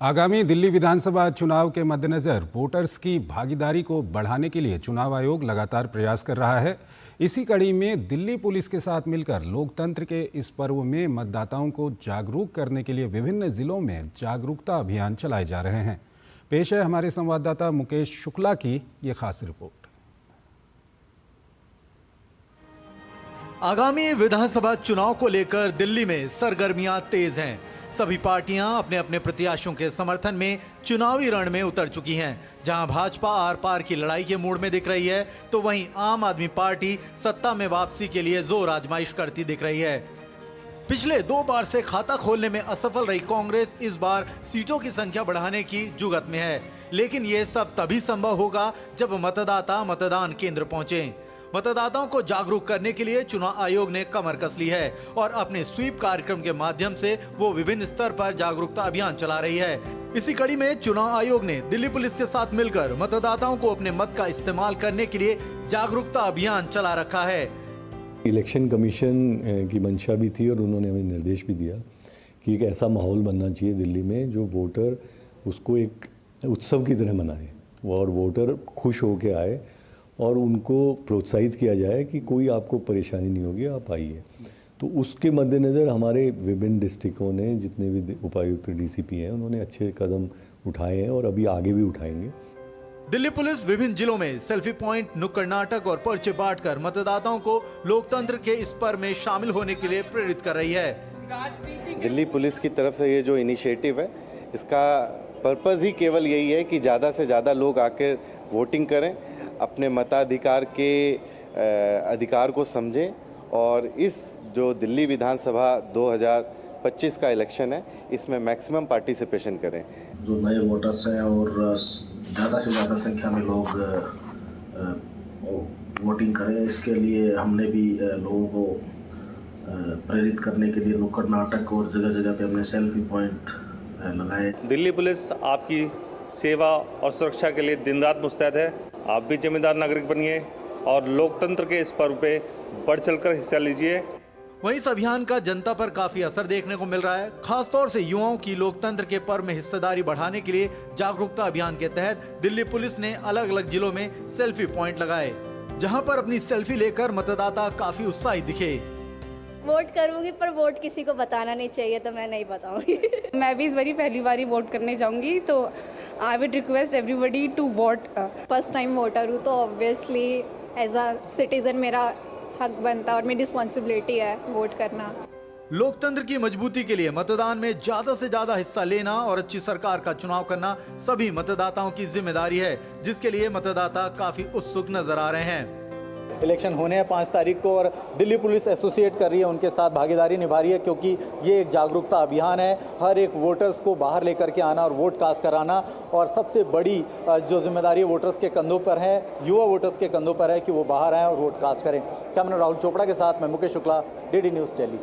आगामी दिल्ली विधानसभा चुनाव के मद्देनजर वोटर्स की भागीदारी को बढ़ाने के लिए चुनाव आयोग लगातार प्रयास कर रहा है। इसी कड़ी में दिल्ली पुलिस के साथ मिलकर लोकतंत्र के इस पर्व में मतदाताओं को जागरूक करने के लिए विभिन्न जिलों में जागरूकता अभियान चलाए जा रहे हैं। पेश है हमारे संवाददाता मुकेश शुक्ला की ये खास रिपोर्ट। आगामी विधानसभा चुनाव को लेकर दिल्ली में सरगर्मियां तेज हैं। सभी पार्टियां अपने अपने प्रत्याशियों के समर्थन में चुनावी रण में उतर चुकी हैं। जहां भाजपा आर पार की लड़ाई के मूड में दिख रही है, तो वहीं आम आदमी पार्टी सत्ता में वापसी के लिए जोर आजमाइश करती दिख रही है। पिछले 2 बार से खाता खोलने में असफल रही कांग्रेस इस बार सीटों की संख्या बढ़ाने की जुगत में है, लेकिन ये सब तभी संभव होगा जब मतदाता मतदान केंद्र पहुंचे। मतदाताओं को जागरूक करने के लिए चुनाव आयोग ने कमर कस ली है और अपने स्वीप कार्यक्रम के माध्यम से वो विभिन्न स्तर पर जागरूकता अभियान चला रही है। इसी कड़ी में चुनाव आयोग ने दिल्ली पुलिस के साथ मिलकर मतदाताओं को अपने मत का इस्तेमाल करने के लिए जागरूकता अभियान चला रखा है। इलेक्शन कमीशन की मंशा भी थी और उन्होंने हमें निर्देश भी दिया कि एक ऐसा माहौल बनना चाहिए दिल्ली में जो वोटर उसको एक उत्सव की तरह मनाए और वोटर खुश होकर आए और उनको प्रोत्साहित किया जाए कि कोई आपको परेशानी नहीं होगी, आप आइए। तो उसके मद्देनज़र हमारे विभिन्न डिस्ट्रिक्टों ने जितने भी उपायुक्त डीसीपी हैं उन्होंने अच्छे कदम उठाए हैं और अभी आगे भी उठाएंगे। दिल्ली पुलिस विभिन्न जिलों में सेल्फी पॉइंट, नुक्कड़ नाटक और पर्चे बांटकर मतदाताओं को लोकतंत्र के इस पर्व में शामिल होने के लिए प्रेरित कर रही है। दिल्ली पुलिस की तरफ से ये जो इनिशिएटिव है, इसका पर्पज़ ही केवल यही है कि ज़्यादा से ज़्यादा लोग आकर वोटिंग करें, अपने मताधिकार के अधिकार को समझें और इस जो दिल्ली विधानसभा 2025 का इलेक्शन है इसमें मैक्सिमम पार्टिसिपेशन करें। जो नए वोटर्स हैं और ज़्यादा से ज़्यादा संख्या में लोग वोटिंग करें, इसके लिए हमने भी लोगों को प्रेरित करने के लिए नुक्कड़ नाटक और जगह जगह पे हमने सेल्फी पॉइंट लगाए। दिल्ली पुलिस आपकी सेवा और सुरक्षा के लिए दिन रात मुस्तैद है। आप भी जिम्मेदार नागरिक बनिए और लोकतंत्र के इस पर्व पे बढ़ चढ़कर हिस्सा लीजिए। वहीं इस अभियान का जनता पर काफी असर देखने को मिल रहा है। खासतौर से युवाओं की लोकतंत्र के पर्व में हिस्सेदारी बढ़ाने के लिए जागरूकता अभियान के तहत दिल्ली पुलिस ने अलग अलग जिलों में सेल्फी पॉइंट लगाए, जहां पर अपनी सेल्फी लेकर मतदाता काफी उत्साहित दिखे। वोट करूंगी पर वोट किसी को बताना नहीं चाहिए, तो मैं नहीं बताऊंगी। मैं भी इस बारी पहली बार वोट करने जाऊंगी, तो I would request everybody to vote. First time voter हूँ तो ऑब्वियसली एज अ सिटीजन मेरा हक बनता है और मेरी रिस्पॉन्सिबिलिटी है वोट करना। लोकतंत्र की मजबूती के लिए मतदान में ज्यादा से ज्यादा हिस्सा लेना और अच्छी सरकार का चुनाव करना सभी मतदाताओं की जिम्मेदारी है, जिसके लिए मतदाता काफी उत्सुक नजर आ रहे हैं। इलेक्शन होने हैं 5 तारीख को और दिल्ली पुलिस एसोसिएट कर रही है, उनके साथ भागीदारी निभा रही है, क्योंकि ये एक जागरूकता अभियान है। हर एक वोटर्स को बाहर लेकर के आना और वोट कास्ट कराना, और सबसे बड़ी जो जिम्मेदारी वोटर्स के कंधों पर है, युवा वोटर्स के कंधों पर है कि वो बाहर आएँ और वोट कास्ट करें। कैमरा राहुल चोपड़ा के साथ मैं मुकेश शुक्ला, DD न्यूज़ दिल्ली।